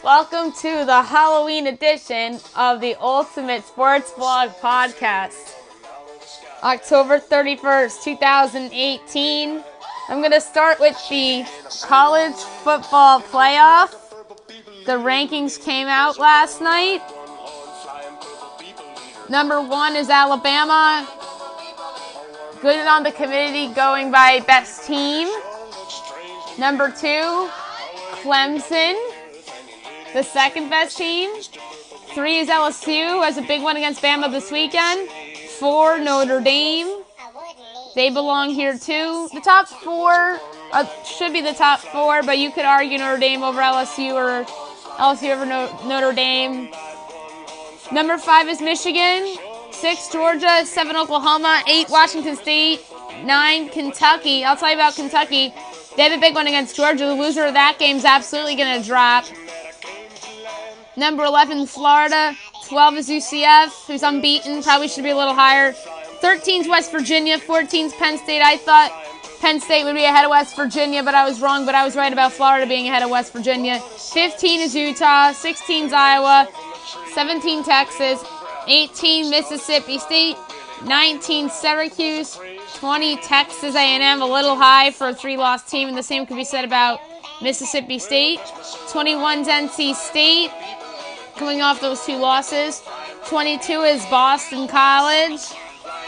Welcome to the Halloween edition of the Ultimate Sports Vlog Podcast. October 31st, 2018. I'm going to start with the college football playoff. The rankings came out last night. Number 1 is Alabama. Good on the committee, going by best team. Number 2, Clemson, the second best team. 3 is LSU, has a big one against Bama this weekend. 4, Notre Dame. They belong here too. The top 4 should be the top 4, but you could argue Notre Dame over LSU or LSU over Notre Dame. Number 5 is Michigan. 6, Georgia. 7, Oklahoma. 8, Washington State. 9, Kentucky. I'll tell you about Kentucky. They have a big one against Georgia. The loser of that game is absolutely going to drop. Number 11, Florida. 12 is UCF, who's unbeaten. Probably should be a little higher. 13 is West Virginia. 14 is Penn State. I thought Penn State would be ahead of West Virginia, but I was wrong. But I was right about Florida being ahead of West Virginia. 15 is Utah. 16 is Iowa. 17, Texas. 18, Mississippi State. 19, Syracuse. 20, Texas A&M, a little high for a 3-loss team, and the same could be said about Mississippi State. 21 is NC State, coming off those 2 losses. 22 is Boston College.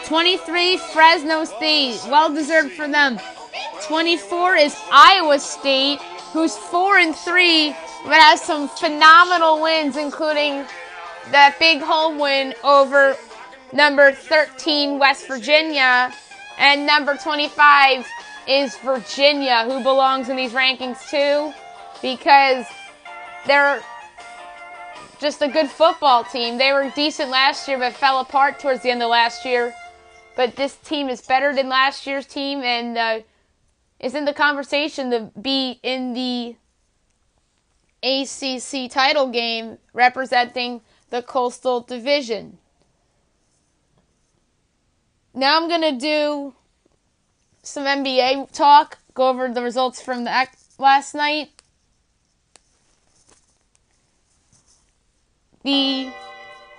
23, Fresno State, well-deserved for them. 24 is Iowa State, who's 4-3, but has some phenomenal wins, including that big home win over number 13, West Virginia. And number 25 is Virginia, who belongs in these rankings too, because they're just a good football team. They were decent last year, but fell apart towards the end of last year. But this team is better than last year's team and is in the conversation to be in the ACC title game representing the Coastal Division. Now I'm going to do some NBA talk, go over the results from the last night. The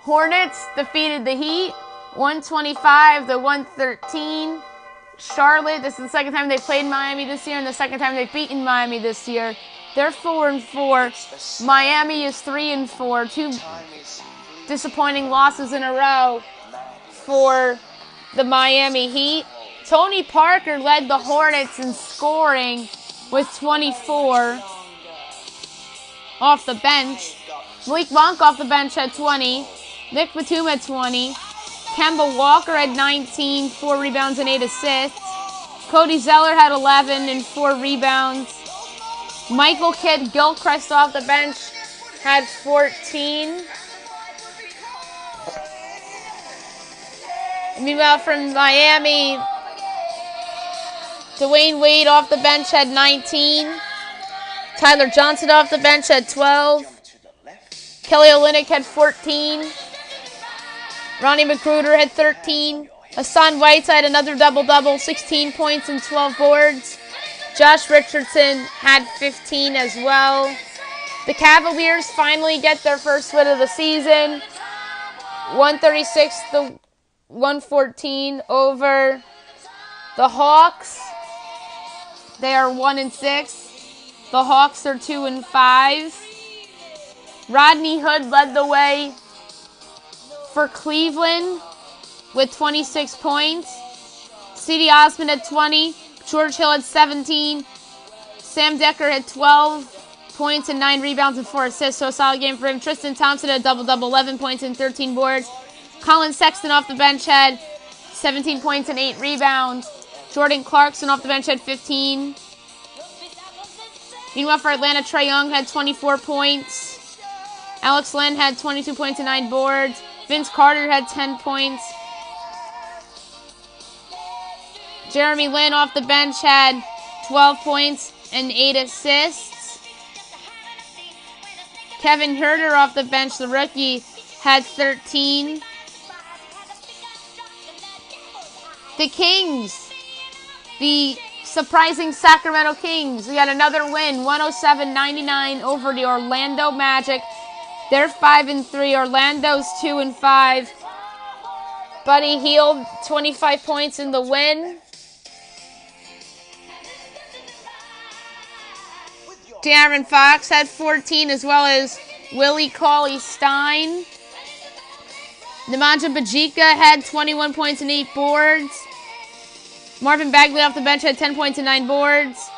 Hornets defeated the Heat 125-113. Charlotte, this is the second time they played Miami this year and the second time they've beaten Miami this year. They're 4-4. Miami is 3-4. 2 disappointing losses in a row for the Miami Heat. Tony Parker led the Hornets in scoring with 24 off the bench. Malik Monk off the bench had 20. Nick Batum had 20. Kemba Walker had 19, 4 rebounds and 8 assists. Cody Zeller had 11 and 4 rebounds. Michael Kidd-Gilchrist off the bench had 14. Meanwhile, from Miami, Dwayne Wade off the bench had 19. Tyler Johnson off the bench had 12. Kelly Olynyk had 14. Ronnie McGruder had 13. Hassan Whiteside, another double-double, 16 points and 12 boards. Josh Richardson had 15 as well. The Cavaliers finally get their first win of the season. 136-114 over the Hawks. They are 1-6. The Hawks are 2-5. Rodney Hood led the way for Cleveland with 26 points. C.D. Osman had 20. George Hill had 17. Sam Decker had 12 points and 9 rebounds and 4 assists, so a solid game for him. Tristan Thompson had a double-double, 11 points and 13 boards. Colin Sexton off the bench had 17 points and 8 rebounds. Jordan Clarkson off the bench had 15. Meanwhile, for Atlanta, Trae Young had 24 points. Alex Len had 22 points and 9 boards. Vince Carter had 10 points. Jeremy Lin off the bench had 12 points and 8 assists. Kevin Huerter off the bench, the rookie, had 13. The Kings, the surprising Sacramento Kings. We got another win, 107-99 over the Orlando Magic. They're 5-3. Orlando's 2-5. Buddy Hield, 25 points in the win. Darren Fox had 14, as well as Willie Cauley-Stein. Nemanja Bjelica had 21 points and 8 boards. Marvin Bagley off the bench had 10 points and 9 boards.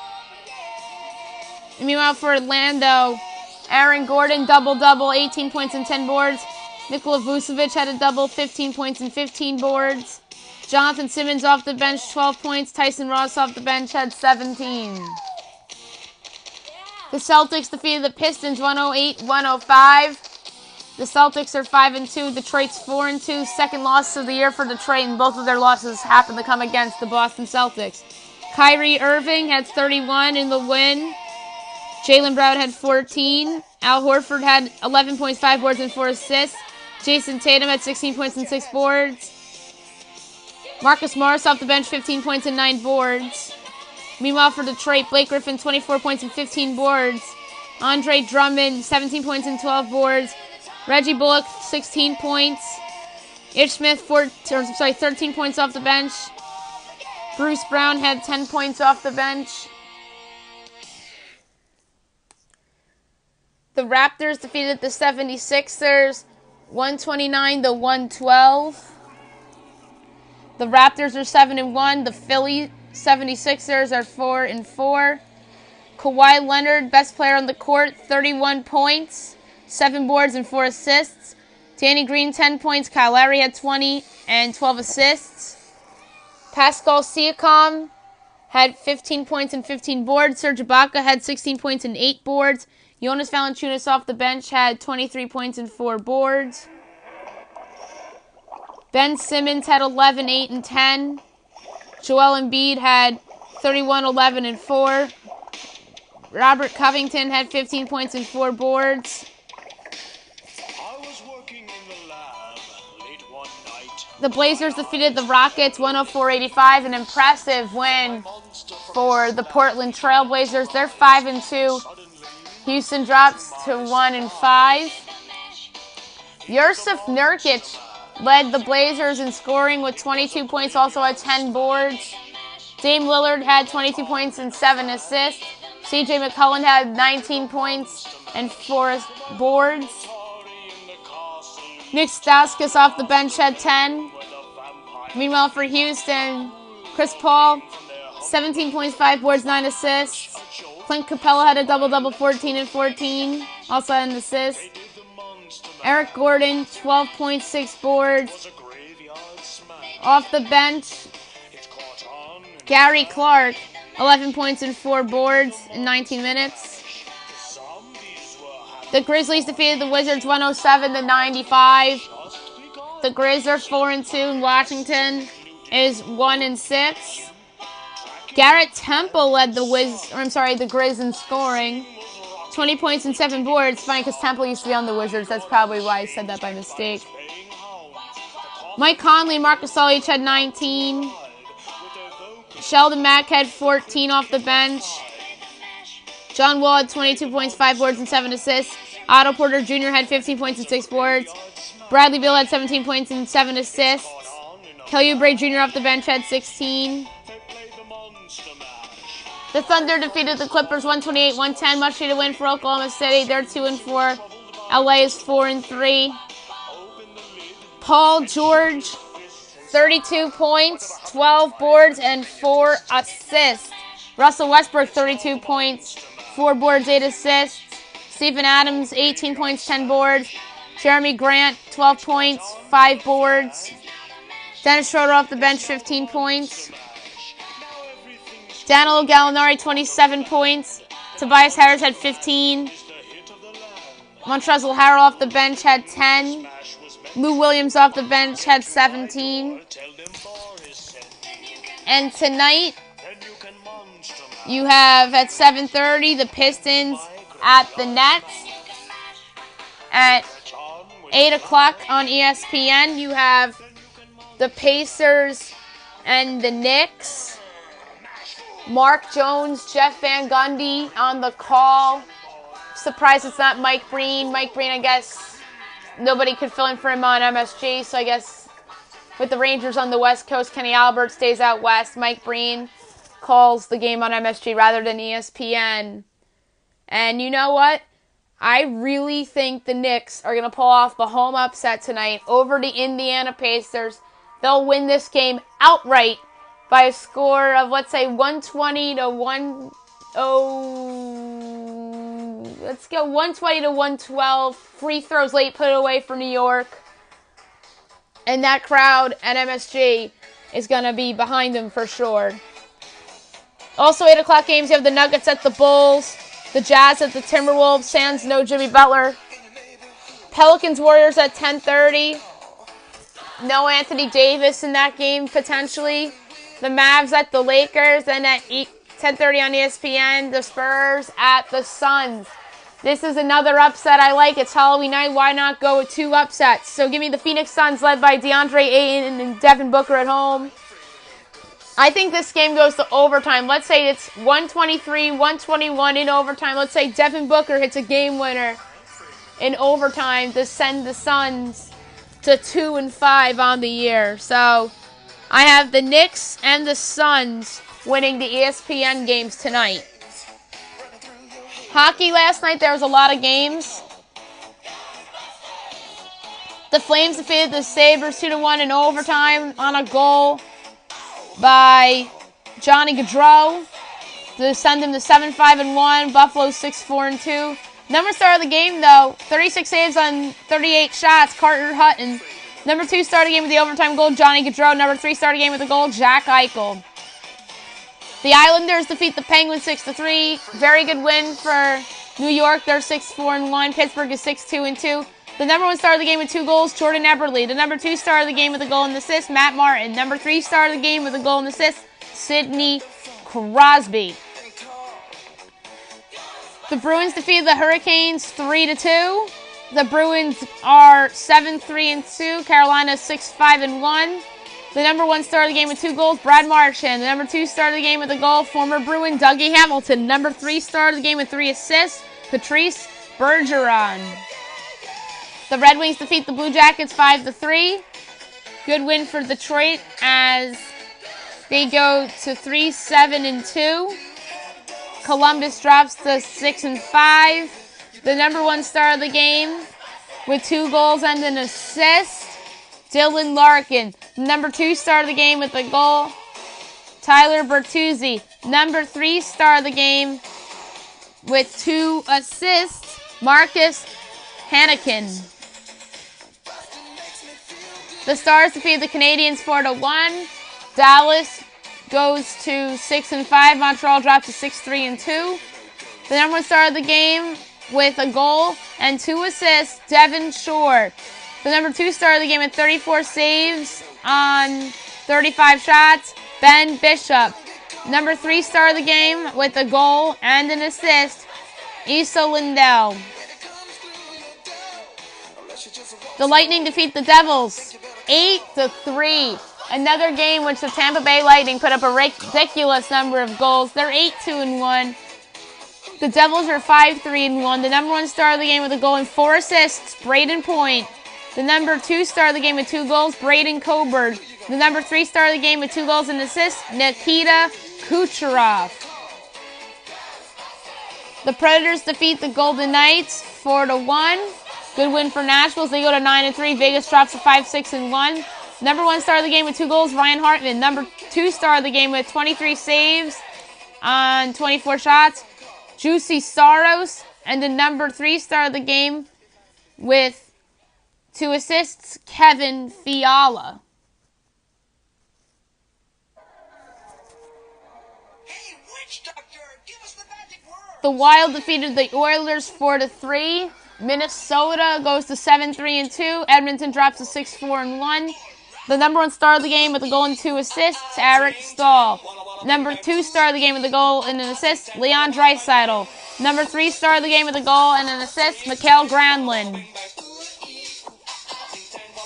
And meanwhile for Orlando, Aaron Gordon, double-double, 18 points and 10 boards. Nikola Vucevic had a double, 15 points and 15 boards. Jonathan Simmons off the bench, 12 points. Tyson Ross off the bench had 17. The Celtics defeated the Pistons 108-105. The Celtics are 5-2. Detroit's 4-2. Second loss of the year for Detroit, and both of their losses happen to come against the Boston Celtics. Kyrie Irving had 31 in the win. Jaylen Brown had 14. Al Horford had 11 points, 5 boards, and 4 assists. Jason Tatum had 16 points and 6 boards. Marcus Morris off the bench, 15 points and 9 boards. Meanwhile for Detroit, Blake Griffin, 24 points and 15 boards. Andre Drummond, 17 points and 12 boards. Reggie Bullock, 16 points. Ish Smith, 13 points off the bench. Bruce Brown had 10 points off the bench. The Raptors defeated the 76ers 129-112. The Raptors are 7-1. The Philly 76ers are 4-4. Kawhi Leonard, best player on the court, 31 points, 7 boards and 4 assists. Danny Green, 10 points. Kyle Lowry had 20 and 12 assists. Pascal Siakam had 15 points and 15 boards. Serge Ibaka had 16 points and 8 boards. Jonas Valanciunas off the bench had 23 points and 4 boards. Ben Simmons had 11, 8, and 10. Joel Embiid had 31, 11, and 4. Robert Covington had 15 points and 4 boards. The Blazers defeated the Rockets 104-85, an impressive win for the Portland Trail Blazers. They're 5-2. Houston drops to 1-5. Yusuf Nurkic led the Blazers in scoring with 22 points, also had 10 boards. Dame Lillard had 22 points and 7 assists. CJ McCollum had 19 points and 4 boards. Nick Stauskas off the bench had 10. Meanwhile for Houston, Chris Paul, 17 points, 5 boards, 9 assists. Clint Capella had a double-double, 14 and 14, also had an assist. Eric Gordon, 12 points, 6 boards. Off the bench, Gary Clark, 11 points and 4 boards in 19 minutes. The Grizzlies defeated the Wizards 107-95. The Grizz are 4-2 and Washington is 1-6. Garrett Temple led the Grizz in scoring. 20 points and 7 boards. It's funny because Temple used to be on the Wizards. That's probably why I said that by mistake. Mike Conley and Marc Gasol each had 19. Sheldon Mack had 14 off the bench. John Wall had 22 points, 5 boards, and 7 assists. Otto Porter Jr. had 15 points and 6 boards. Bradley Beal had 17 points and 7 assists. Kelly Oubre Jr. off the bench had 16. The Thunder defeated the Clippers 128-110. Much needed win for Oklahoma City. They're 2-4. LA is 4-3. Paul George, 32 points, 12 boards, and 4 assists. Russell Westbrook, 32 points, 4 boards, 8 assists. Steven Adams, 18 points, 10 boards. Jeremy Grant, 12 points, 5 boards. Dennis Schroeder off the bench, 15 points. Danilo Gallinari, 27 points. Tobias Harris had 15. Montrezl Harrell off the bench had 10. Lou Williams off the bench had 17. And tonight, you have at 7:30 the Pistons at the Nets. At 8 o'clock on ESPN, you have the Pacers and the Knicks. Mark Jones, Jeff Van Gundy on the call. Surprised it's not Mike Breen. Mike Breen, I guess, nobody could fill in for him on MSG, so I guess with the Rangers on the West Coast, Kenny Albert stays out west. Mike Breen calls the game on MSG rather than ESPN. And you know what? I really think the Knicks are going to pull off the home upset tonight over the Indiana Pacers. They'll win this game outright by a score of, let's say, 120 to 112. Free throws late put away for New York. And that crowd at MSG is going to be behind them for sure. Also, 8 o'clock games, you have the Nuggets at the Bulls, the Jazz at the Timberwolves, sans no Jimmy Butler. Pelicans Warriors at 10:30. No Anthony Davis in that game, potentially. The Mavs at the Lakers, and at 10:30 on ESPN, the Spurs at the Suns. This is another upset I like. It's Halloween night. Why not go with 2 upsets? So give me the Phoenix Suns led by DeAndre Ayton and Devin Booker at home. I think this game goes to overtime. Let's say it's 123-121 in overtime. Let's say Devin Booker hits a game winner in overtime to send the Suns to 2-5 on the year. So I have the Knicks and the Suns winning the ESPN games tonight. Hockey last night, there was a lot of games. The Flames defeated the Sabres 2-1 in overtime on a goal by Johnny Gaudreau to send them to 7-5-1. Buffalo 6-4-2. Number star of the game, though, 36 saves on 38 shots, Carter Hutton. Number 2 star of the game with the overtime goal, Johnny Gaudreau. Number 3 star of the game with the goal, Jack Eichel. The Islanders defeat the Penguins 6-3. Very good win for New York. They're 6-4-1. Pittsburgh is 6-2-2. The number 1 star of the game with 2 goals, Jordan Eberle. The number 2 star of the game with a goal and assist, Matt Martin. Number 3 star of the game with a goal and assist, Sidney Crosby. The Bruins defeated the Hurricanes 3-2. The Bruins are 7-3-2. Carolina 6-5-1. The number 1 star of the game with 2 goals, Brad Marchand. The number 2 star of the game with a goal, former Bruin Dougie Hamilton. Number 3 star of the game with 3 assists, Patrice Bergeron. The Red Wings defeat the Blue Jackets 5-3. Good win for Detroit as they go to 3-7-2. Columbus drops to 6-5. The number 1 star of the game with 2 goals and an assist, Dylan Larkin. Number 2 star of the game with a goal, Tyler Bertuzzi. Number 3 star of the game with 2 assists, Marcus Hannikin. The Stars defeated the Canadiens 4-1. Dallas goes to 6-5. Montreal drops to 6-3-2. The number 1 star of the game with a goal and 2 assists, Devin Shore. The number 2 star of the game with 34 saves on 35 shots, Ben Bishop. Number 3 star of the game with a goal and an assist, Issa Lindell. The Lightning defeat the Devils 8-3. Another game which the Tampa Bay Lightning put up a ridiculous number of goals. They're 8-2-1. The Devils are 5-3-1. The number 1 star of the game with a goal and 4 assists, Braden Point. The number 2 star of the game with 2 goals, Braden Coburn. The number 3 star of the game with 2 goals and assists, Nikita Kucherov. The Predators defeat the Golden Knights 4-1. Good win for Nashville. They go to 9-3. Vegas drops to 5-6-1. Number 1 star of the game with 2 goals, Ryan Hartman. Number 2 star of the game with 23 saves on 24 shots, Juicy Saros. And the number 3 star of the game with 2 assists, Kevin Fiala. Hey, witch doctor, give us the magic word. The Wild defeated the Oilers 4-3. Minnesota goes to 7-3-2. Edmonton drops to 6-4-1. The number 1 star of the game with a goal and 2 assists, Eric Stahl. Number 2 star of the game with a goal and an assist, Leon Draisaitl. Number 3 star of the game with a goal and an assist, Mikael Granlund.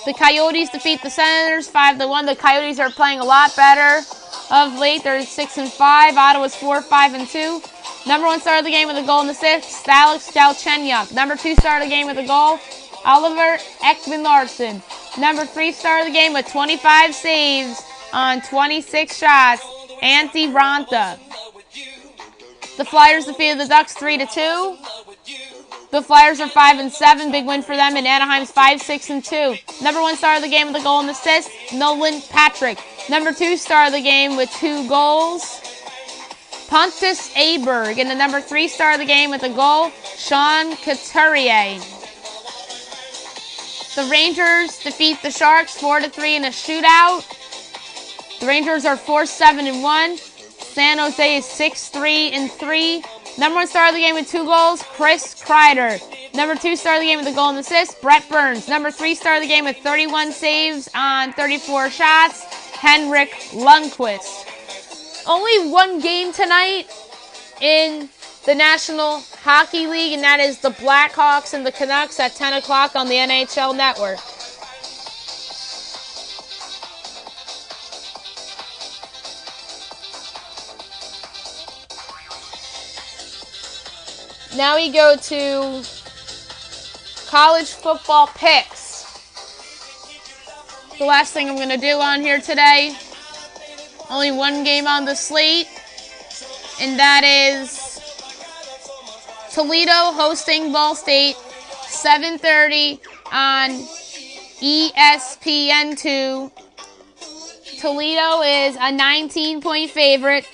The Coyotes defeat the Senators 5-1. The Coyotes are playing a lot better. Of late, they're 6-5. Ottawa's 4-5-2. Number 1 star of the game with a goal and assist, Alex Galchenyuk. Number 2 star of the game with a goal, Oliver Ekman-Larsson. Number 3 star of the game with 25 saves on 26 shots, Antti Ranta. The Flyers defeated the Ducks 3-2. The Flyers are 5-7. Big win for them. And Anaheim's 5-6-2. Number 1 star of the game with a goal and assist, Nolan Patrick. Number 2 star of the game with 2 goals, Pontus Aberg. And the number 3 star of the game with a goal, Sean Couturier. The Rangers defeat the Sharks 4-3 in a shootout. The Rangers are 4-7-1. San Jose is 6-3-3. Number 1 star of the game with 2 goals, Chris Kreider. Number 2 star of the game with a goal and assist, Brett Burns. Number 3 star of the game with 31 saves on 34 shots, Henrik Lundqvist. Only one game tonight in the National Hockey League, and that is the Blackhawks and the Canucks at 10 o'clock on the NHL Network. Now we go to college football picks. The last thing I'm going to do on here today. Only one game on the slate, and that is Toledo hosting Ball State, 7:30 on ESPN2. Toledo is a 19-point favorite.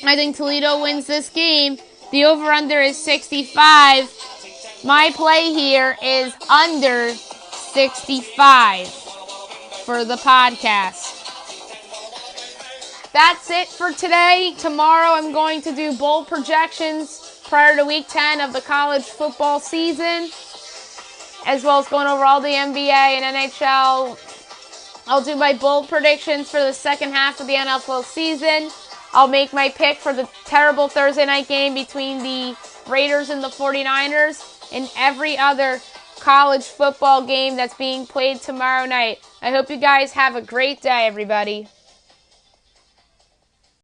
I think Toledo wins this game. The over-under is 65. My play here is under 65 for the podcast. That's it for today. Tomorrow I'm going to do bowl projections prior to week 10 of the college football season, as well as going over all the NBA and NHL. I'll do my bowl predictions for the second half of the NFL season. I'll make my pick for the terrible Thursday night game between the Raiders and the 49ers, and every other college football game that's being played tomorrow night. I hope you guys have a great day, everybody.